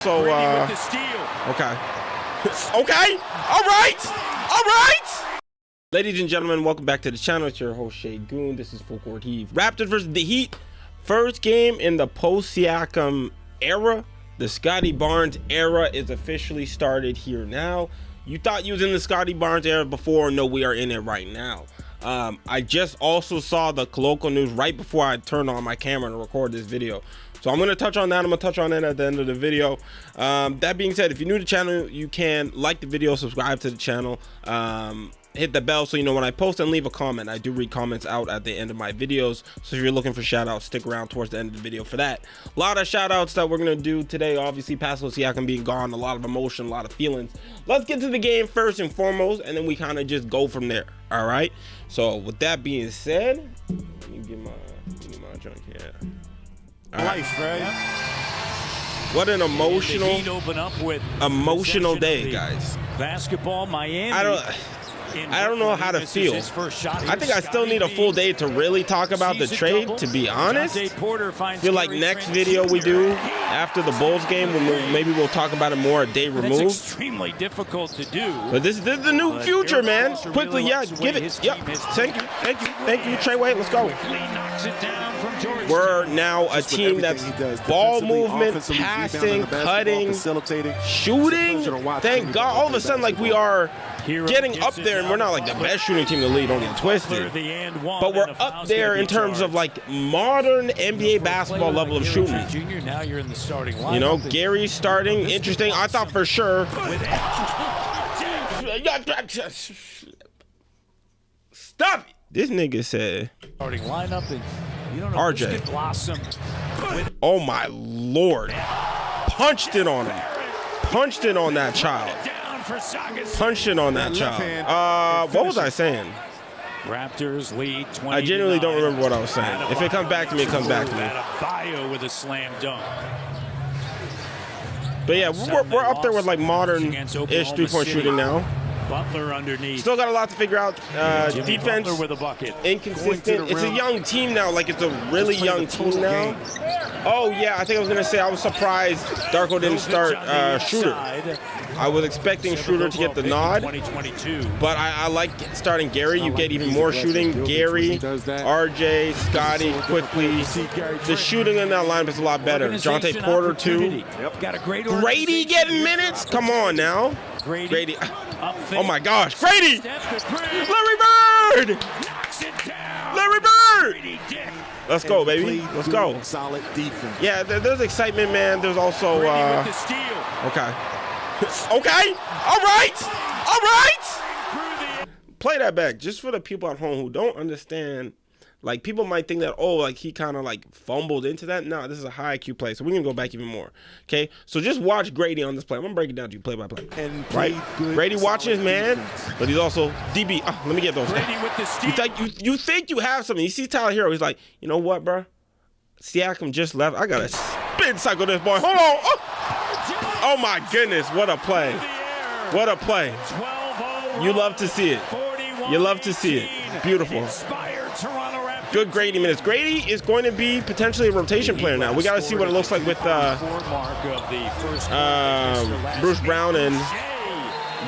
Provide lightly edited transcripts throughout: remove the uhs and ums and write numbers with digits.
So, okay. Okay. All right. Ladies and gentlemen, welcome back to the channel. It's your host, Shaygoon. This is Full Court Heave. Raptors versus the Heat. First game in the post-Siakam era. The Scottie Barnes era is officially started here now. You thought you was in the Scottie Barnes era before. No, we are in it right now. I just also saw the Koloko news right before I turned on my camera to record this video. So I'm going to touch on that. I'm going to touch on it at the end of the video. That being said, if you're new to the channel, you can like the video, subscribe to the channel, hit the bell so you know when I post, and leave a comment. I do read comments out at the end of my videos. So if you're looking for shout outs, stick around towards the end of the video for that. A lot of shout outs that we're going to do today. Obviously, Pascal Siakam being gone, a lot of emotion, a lot of feelings. Let's get to the game first and foremost, and then we kind of just go from there. All right. So with that being said, let me get my junk here. Life, right? What an emotional day, the guys. Basketball, Miami. I don't know how to feel. I think I still need a full day to really talk about the trade, to be honest. I feel like next video we do after the Bulls game, maybe we'll talk about it more a day removed. It's extremely difficult to do. But this is the new future, man. Quickly, yeah, give it. Yep. Thank you, Trey Wade. Let's go. We're now a team that's ball movement, passing, cutting, shooting. Thank God. All of a sudden, like, we are getting up there, and we're not like the best shooting team in the league, don't get twisted, but we're up there in terms of like modern NBA basketball level of shooting. You know, Gary's starting. Interesting. I thought for sure. Stop it. This nigga said RJ. Oh my Lord. Punched it on him. Punched it on that child. Punched it on that child. What was I saying? Raptors lead 20. I genuinely don't remember what I was saying. If it comes back to me, it comes back to me. Adebayo with a slam dunk. But yeah, we're up there with like modern-ish three-point shooting now. Butler underneath. Still got a lot to figure out. Defense with a bucket. Inconsistent. It's a young team now. Like, it's a really young team now. Oh yeah, I think I was gonna say I was surprised Darko didn't start Schroeder. I was expecting Schroeder to get the nod, but I like starting Gary. You get even more shooting. Gary, RJ, Scottie, Quickley. The shooting in that lineup is a lot better. Jontay Porter too. Gradey getting minutes. Come on now. Gradey. Oh my gosh, Gradey! Larry Bird! Larry Bird! Let's go, baby. Let's go. Solid defense. Yeah, there's excitement, man. There's also okay. Okay. All right. Play that back just for the people at home who don't understand. Like, people might think that, oh, like he kind of like fumbled into that. No, this is a high IQ play, so we're gonna go back even more. Okay, so just watch Gradey on this play. I'm gonna break it down to you play by play. Right, Gradey watches, man, but he's also DB. Oh, let me get those. You think you have something? You see Tyler Herro? He's like, you know what, bro? Siakam just left. I gotta spin cycle this boy. Hold on. Oh my goodness, what a play! What a play! You love to see it. You love to see it. Beautiful. Good Gradey minutes. Gradey is going to be potentially a rotation player now. We got to see what it looks like with Bruce Brown and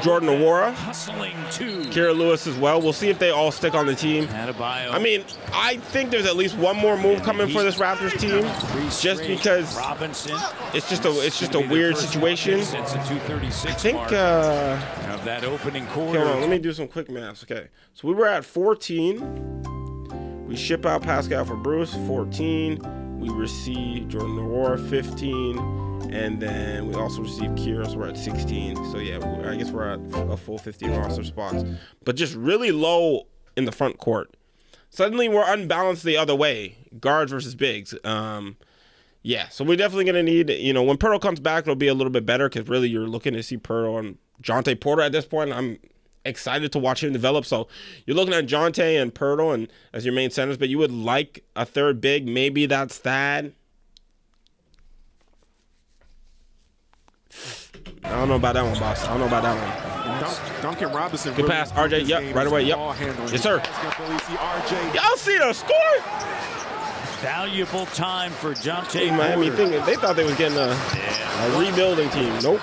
Jordan Nwora. Kira Lewis as well. We'll see if they all stick on the team. I mean, I think there's at least one more move coming for this Raptors team, just because it's just a weird situation. I think that opening quarter. Hold on, let me do some quick maths. Okay, so we were at 14. We ship out Pascal for Bruce, 14. We receive Jordan Nwora, 15. And then we also received Kira, so we're at 16. So yeah, I guess we're at a full 15 roster spots. But just really low in the front court. Suddenly we're unbalanced the other way. Guards versus bigs. Yeah, so we're definitely going to need, you know, when Poeltl comes back, it'll be a little bit better, because really you're looking to see Poeltl and Jontay Porter at this point. I'm excited to watch him develop. So you're looking at Jontay and Poeltl and as your main centers, but you would like a third big. Maybe that's Thad. I don't know about that one, boss. I don't know about that one. Duncan Robinson. Good pass, RJ. Yep, right away. Yep. Yes, sir. Y'all see the score? Valuable time for Jontay Miami thinking they thought they was getting a A rebuilding team. Nope.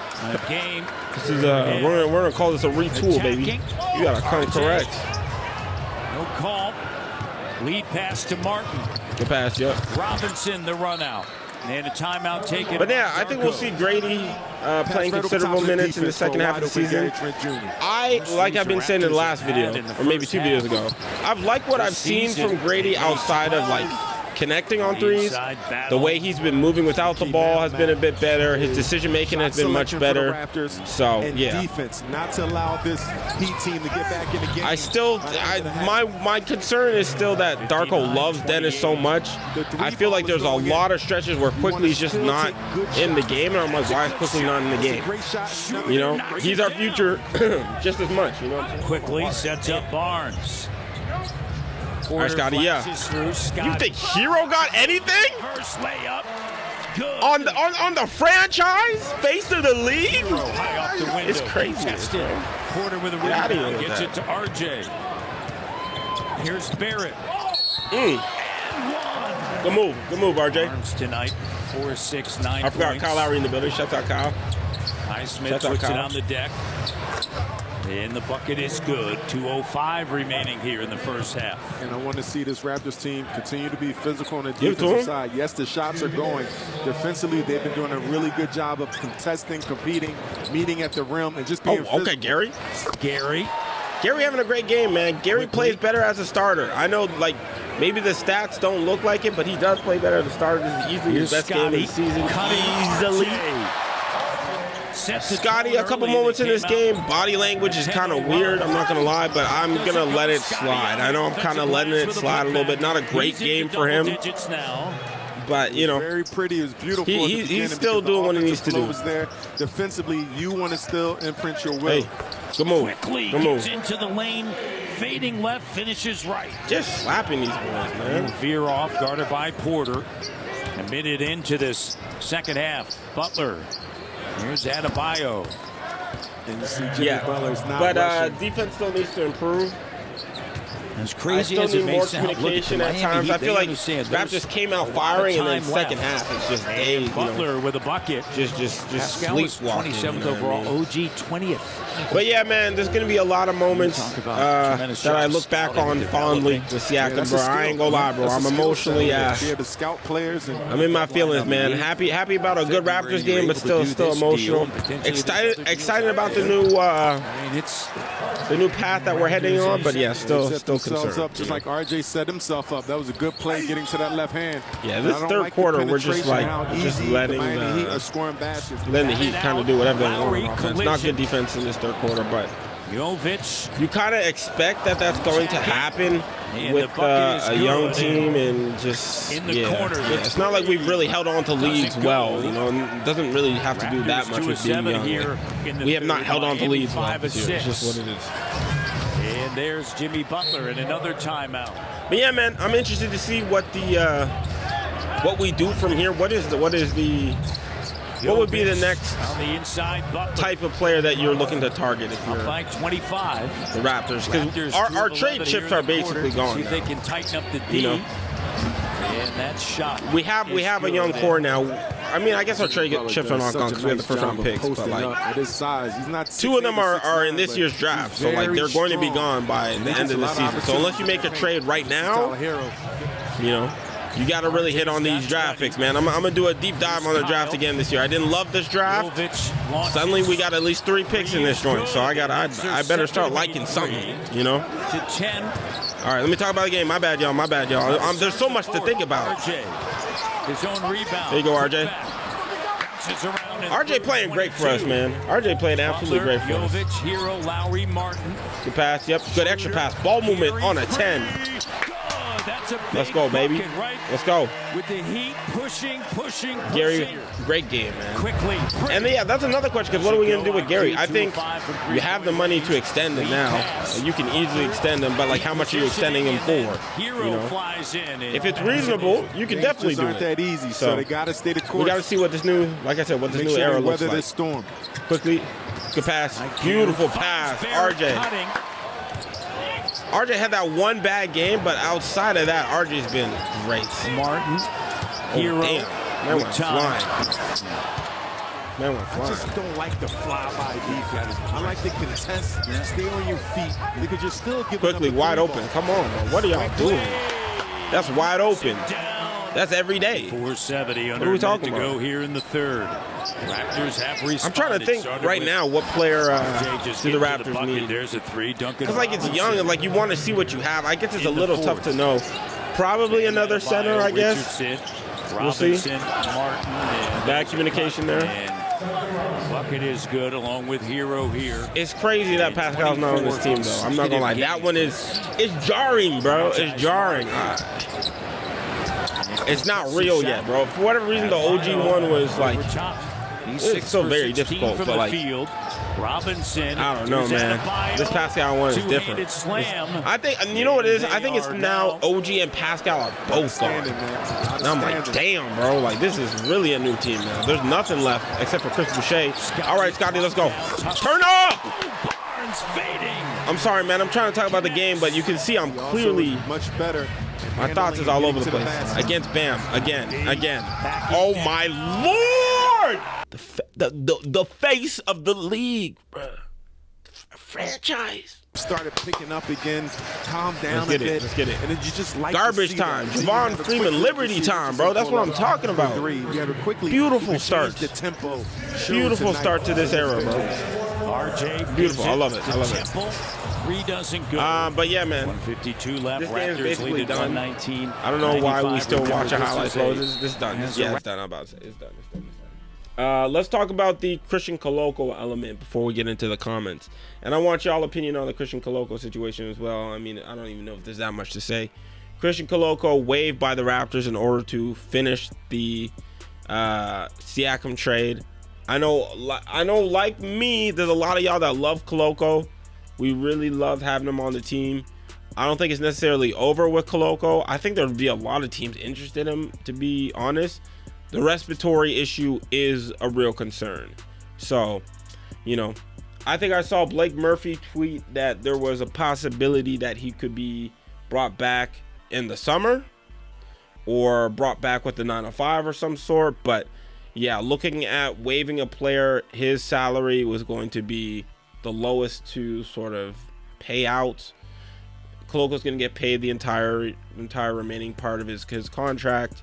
Game. This is we're gonna call this a retool, baby. You gotta come correct. No call. Lead pass to Martin. Good pass, yep. Robinson, the run out. And a timeout taken. But yeah, I think we'll see Gradey playing considerable minutes in the second half of the season. Like I've been saying in the last video, or maybe 2 videos ago, I've liked what I've seen from Gradey outside of like connecting on threes. The way he's been moving without the ball has been a bit better. His decision making has been much better. So yeah, defense not to allow this Heat team to get back in the game. My concern is still that Darko loves Dennis so much. I feel like there's a lot of stretches where Quickley's just not in the game, and I'm like, why is Quickley not in the game? You know, he's our future just as much. You know, Quickley sets up Barnes. All right, Scottie, yeah. You think Herro got anything? First layup. Good. On the franchise? Face of the league? High off the window. It's crazy. Porter with a rebound. Gets it to RJ. Here's Barrett. Good move. Good move, RJ. Barnes tonight. 4-6, 9 I forgot points. Kyle Lowry in the building. Shout out Kyle. Highsmith puts it on the deck. And the bucket is good. 2:05 remaining here in the first half. And I want to see this Raptors team continue to be physical on the defensive side. Yes, the shots are going. Defensively, they've been doing a really good job of contesting, competing, meeting at the rim, and just being okay, Gary having a great game, man. Gary plays better as a starter. I know, like, maybe the stats don't look like it, but he does play better as a starter. This is easily his best game of the season. Easily. Scottie, a couple moments in this game, body language is kind of weird, I'm not going to lie, but I'm going to let it slide. I know I'm kind of letting it slide a little bit. Not a great game for him, but, you know, very pretty. It was beautiful. He's still doing what he needs to do. Was there. Defensively, you want to still imprint your will. Hey, good move. Quickly good move. gets into the lane, fading left, finishes right. Just slapping these boys, man. Veer off, guarded by Porter. A minute into this second half. Butler. Here's Adebayo. Yeah, but defense still needs to improve. As crazy as it more may sound, communication at times. I feel like Raptors came out firing, and then second half it's just days. Butler with a bucket. Just sleepwalking. 27th overall. OG 20th. But yeah, man, there's gonna be a lot of moments that I look back on fondly with Siakam, bro. I ain't gonna lie, bro. I'm emotionally I'm in my feelings, man. Happy about a good Raptors game, but still emotional. Excited about the new path that we're heading on, but yeah, still concerned. Up just like RJ set himself up. That was a good play getting to that left hand. Yeah, this third quarter we're just like letting the Heat kind of do whatever they want on offense. Not good defense in this third quarter, but you kind of expect that that's going to happen with a young team and just it's not like we've really held on to leads well, you know. It doesn't really have to do that much with being young. We have not held on to leads well this year. It's just what it is. And there's Jimmy Butler in another timeout. But yeah, man, I'm interested to see what we do from here. What would be the next type of player that you're looking to target if you're like 25? The Raptors, because our trade chips are basically gone. See if they can tighten up the D. You know, and that shot. We have a young core now. I mean, I guess our trade chips are not gone because we have the first round picks, but like at his size, he's not 2 of them are in this year's draft, so like they're going to be gone by the end of the season. So unless you make a trade right now, you know, you got to really hit on these draft picks, man. I'm going to do a deep dive on the draft again this year. I didn't love this draft. Suddenly we got at least 3 picks in this joint, so I better start liking something, you know? To 10. All right, let me talk about the game. My bad, y'all. There's so much to think about. His own rebound. There you go, RJ. RJ playing great for us, man. RJ playing absolutely great for us. Herro, Lowry, Martin. Good pass, yep. Good extra pass. Ball movement on a 10. Let's go, baby. Let's go. With the Heat pushing. Gary, great game, man. Quickly. And yeah, that's another question, because what are we going to do with Gary? I think you have the money to extend him now. You can easily extend him, but like, how much are you extending him for? You know? If it's reasonable, you can definitely do it. That easy, so they got to stay the course. We got to see what this new, like I said, what this new era looks like. This storm. Quickly, good pass. Beautiful pass, RJ. RJ had that one bad game, but outside of that, RJ's been great. Martin, Herro, damn. That went flying. Man went flying. I just don't like the fly-by defense. I like the contest, stay on your feet, because you're still giving Quickley wide open. Come on, bro. What are y'all doing? That's wide open. That's every day. 4:70 What are we talking to about? go here in the third. Raptors have responded. I'm trying to think right now what player do the Raptors need. There's a three. Because like it's young and like you want to see what you have. I guess it's a little tough to know. Probably another center, I guess. We'll see. Bad communication there. Bucket is good along with Herro here. It's crazy that Pascal's not on this team though. I'm not gonna lie. That one it's jarring, bro. It's jarring. It's not real yet, bro. For whatever reason, the OG one was like, it's still very difficult. But like, Robinson, I don't know, man. This Pascal one is different. I think, and you know what it is? I think it's now OG and Pascal are both gone. And I'm like, damn, bro. Like, this is really a new team now. There's nothing left except for Chris Boucher. All right, Scotty, let's go. Turn up! I'm sorry, man. I'm trying to talk about the game, but you can see I'm clearly much better. My thoughts is all over the place. Against Bam. Again. Oh, my Lord! The face of the league, bro. Franchise. Started picking up again. Calm down a bit. Let's get it. And then you just like garbage time. Javon Freeman, Liberty time, bro. That's what I'm talking about. Beautiful start. Beautiful start to this era, bro. RJ. Beautiful. I love it. I love it. Three doesn't go. But yeah, man. 152 left. This game is basically done. 119. I don't know why we still watch a highlight flow. This is done. Yeah, it's done. I'm about to say it's done. Let's talk about the Christian Koloko element before we get into the comments. And I want y'all opinion on the Christian Koloko situation as well. I mean, I don't even know if there's that much to say. Christian Koloko waived by the Raptors in order to finish the Siakam trade. I know, like me, there's a lot of y'all that love Koloko. We really love having him on the team. I don't think it's necessarily over with Koloko. I think there would be a lot of teams interested in him, to be honest. The respiratory issue is a real concern. So, you know, I think I saw Blake Murphy tweet that there was a possibility that he could be brought back in the summer or brought back with the 905 or some sort. But yeah, looking at waiving a player, his salary was going to be the lowest to sort of pay out. Koloko's going to get paid the entire remaining part of his contract.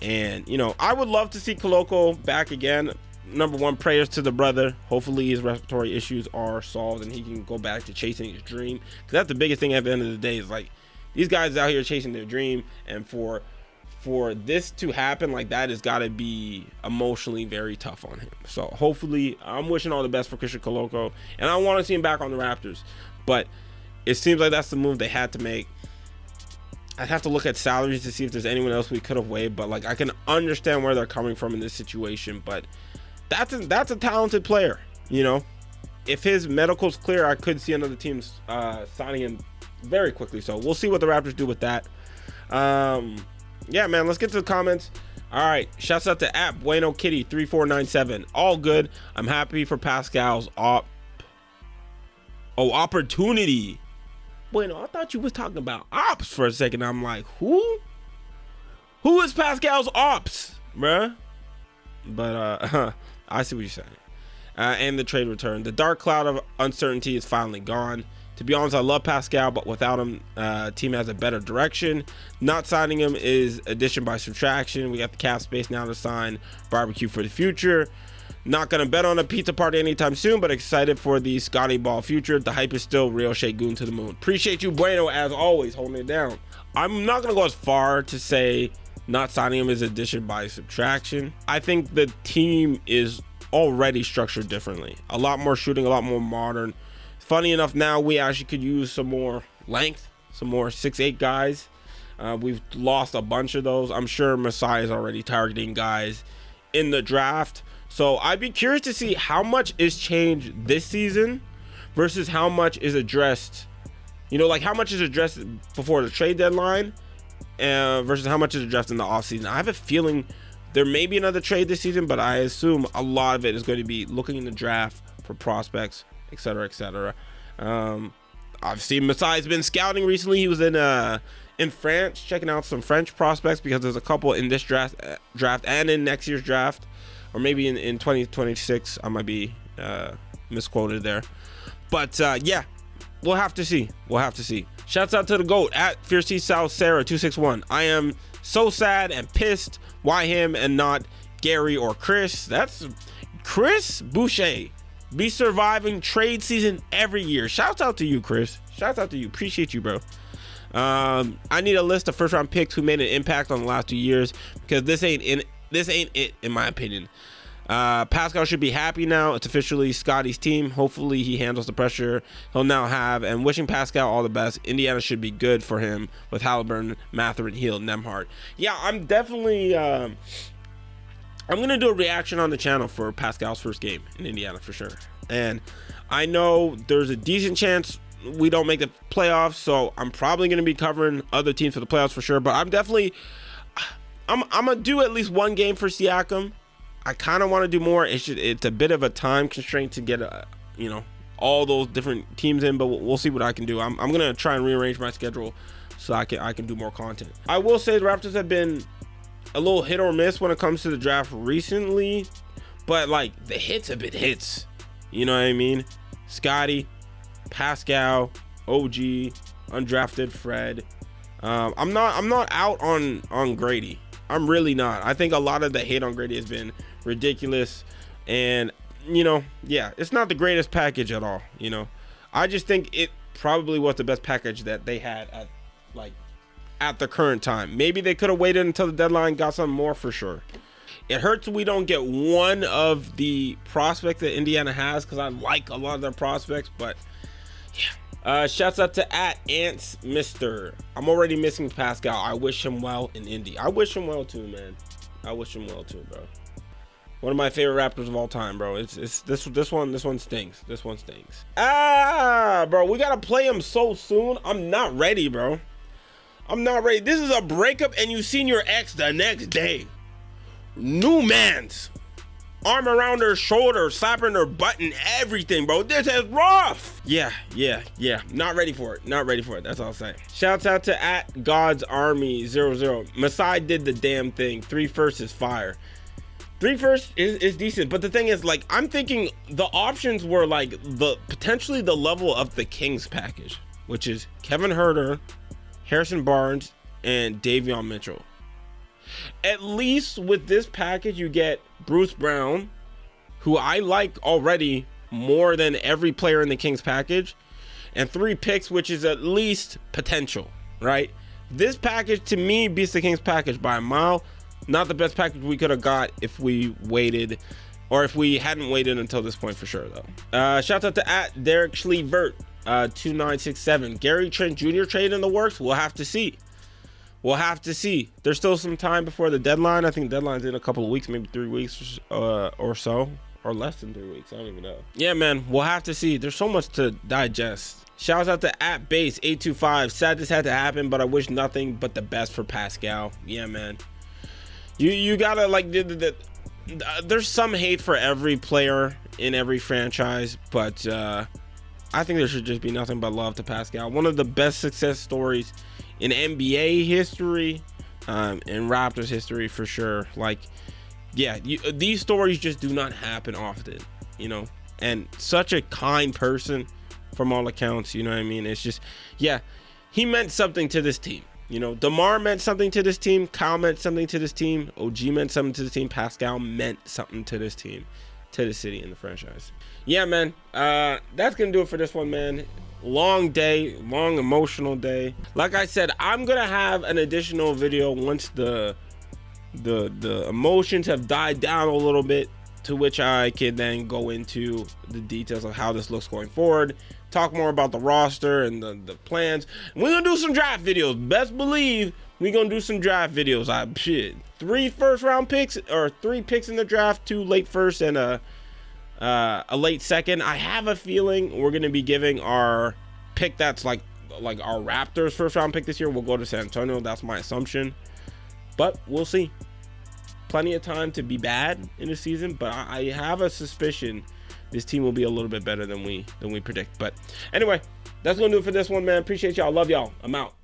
And, you know, I would love to see Koloko back again. Number one, prayers to the brother. Hopefully his respiratory issues are solved and he can go back to chasing his dream. Because that's the biggest thing at the end of the day is, like, these guys out here chasing their dream. And for this to happen like that has got to be emotionally very tough on him. So hopefully, I'm wishing all the best for Christian Koloko. And I want to see him back on the Raptors. But it seems like that's the move they had to make. I'd have to look at salaries to see if there's anyone else we could have waived, but like I can understand where they're coming from in this situation. But that's a talented player, you know. If his medical's clear, I could see another team signing him very quickly. So we'll see what the Raptors do with that. Yeah, man, let's get to the comments. All right, shouts out to @BuenoKitty3497. All good. I'm happy for Pascal's opportunity. Bueno, I thought you was talking about ops for a second. I'm like, who? Who is Pascal's ops, bruh? But I see what you're saying. And the trade return. The dark cloud of uncertainty is finally gone. To be honest, I love Pascal, but without him, team has a better direction. Not signing him is addition by subtraction. We got the cap space now to sign barbecue for the future. Not going to bet on a pizza party anytime soon, but excited for the Scottie Ball future. The hype is still real. Shaygoon to the moon. Appreciate you, Bueno, as always, holding it down. I'm not going to go as far to say not signing him is addition by subtraction. I think the team is already structured differently. A lot more shooting, a lot more modern. Funny enough, now we actually could use some more length, some more 6'8" guys. We've lost a bunch of those. I'm sure Masai is already targeting guys in the draft. So I'd be curious to see how much is changed this season versus how much is addressed, you know, like how much is addressed before the trade deadline versus how much is addressed in the offseason. I have a feeling there may be another trade this season, but I assume a lot of it is going to be looking in the draft for prospects, etc., etc. I've seen Masai's been scouting recently. He was in France checking out some French prospects because there's a couple in this draft and in next year's draft. or maybe in 2026. I might be misquoted there, but yeah, we'll have to see. We'll have to see. Shouts out to the GOAT at Fiercey South Sarah 261. I am so sad and pissed. Why him and not Gary or Chris? That's Chris Boucher. Be surviving trade season every year. Shouts out to you, Chris. Shouts out to you. Appreciate you, bro. I need a list of first round picks who made an impact on the last 2 years, because this ain't it in my opinion. Pascal should be happy now. It's officially Scottie's team. Hopefully he handles the pressure he'll now have, and wishing Pascal all the best. Indiana should be good for him with Halliburton, Mathurin, Hield, Nembhard. Yeah, I'm definitely I'm gonna do a reaction on the channel for Pascal's first game in Indiana for sure. And I know there's a decent chance we don't make the playoffs, so I'm probably gonna be covering other teams for the playoffs for sure. But I'm gonna do at least one game for Siakam. I kind of want to do more. It's a bit of a time constraint to get all those different teams in, but we'll see what I can do. I'm gonna try and rearrange my schedule so I can do more content. I will say the Raptors have been a little hit or miss when it comes to the draft recently, but like the hits have been hits. You know what I mean? Scottie, Pascal, OG, undrafted Fred. I'm not out on Gradey. I'm really not. I think a lot of the hate on Gradey has been ridiculous, and yeah, it's not the greatest package at all. I just think it probably was the best package that they had at the current time. Maybe they could have waited until the deadline, got something more for sure. It hurts we don't get one of the prospects that Indiana has, because I like a lot of their prospects, but yeah. Shouts out to @Ants Mister. I'm already missing Pascal. I wish him well in Indy. I wish him well too, man. I wish him well too, bro. One of my favorite Raptors of all time, bro. It's this one stings. This one stings. Bro, we gotta play him so soon. I'm not ready, bro. I'm not ready. This is a breakup and you seen your ex the next day. New man's arm around her shoulder, slapping her butt and everything, bro. This is rough. Yeah. Not ready for it. Not ready for it. That's all I'll say. Shouts out to @God's Army 00. Masai did the damn thing. 3 firsts is fire. 3 firsts is decent, but the thing is, like, I'm thinking the options were like potentially the level of the Kings package, which is Kevin Herter, Harrison Barnes, and Davion Mitchell. At least with this package, you get Bruce Brown, who I like already more than every player in the Kings package, and 3 picks, which is at least potential, right? This package to me beats the Kings package by a mile. Not the best package we could have got if we waited, or if we hadn't waited until this point for sure, though. Shout out to @Derek Schlevert 2967. Gary Trent Jr. trade in the works. We'll have to see. We'll have to see. There's still some time before the deadline. I think the deadline's in a couple of weeks, maybe 3 weeks or so, or less than 3 weeks. I don't even know. Yeah, man, we'll have to see. There's so much to digest. Shouts out to @Base825. Sad this had to happen, but I wish nothing but the best for Pascal. Yeah, man. You gotta like there's some hate for every player in every franchise, but I think there should just be nothing but love to Pascal. One of the best success stories in NBA history, in Raptors history for sure. Like, yeah, these stories just do not happen often, and such a kind person from all accounts, you know what I mean? It's just, yeah, he meant something to this team. DeMar meant something to this team. Kyle meant something to this team. OG meant something to this team. Pascal meant something to this team, to the city and the franchise. Yeah, man. That's going to do it for this one, man. Long day, long emotional day. Like I said, I'm going to have an additional video once the emotions have died down a little bit, to which I can then go into the details of how this looks going forward. Talk more about the roster and the plans. We're gonna do some draft videos. Best believe we're gonna do some draft videos. 3 first-round picks, or 3 picks in the draft, 2 late first and a late second. I have a feeling we're gonna be giving our pick that's like our Raptors first-round pick this year. We'll go to San Antonio. That's my assumption, but we'll see. Plenty of time to be bad in the season, but I have a suspicion this team will be a little bit better than we predict. But anyway, that's gonna do it for this one, man. Appreciate y'all. Love y'all. I'm out.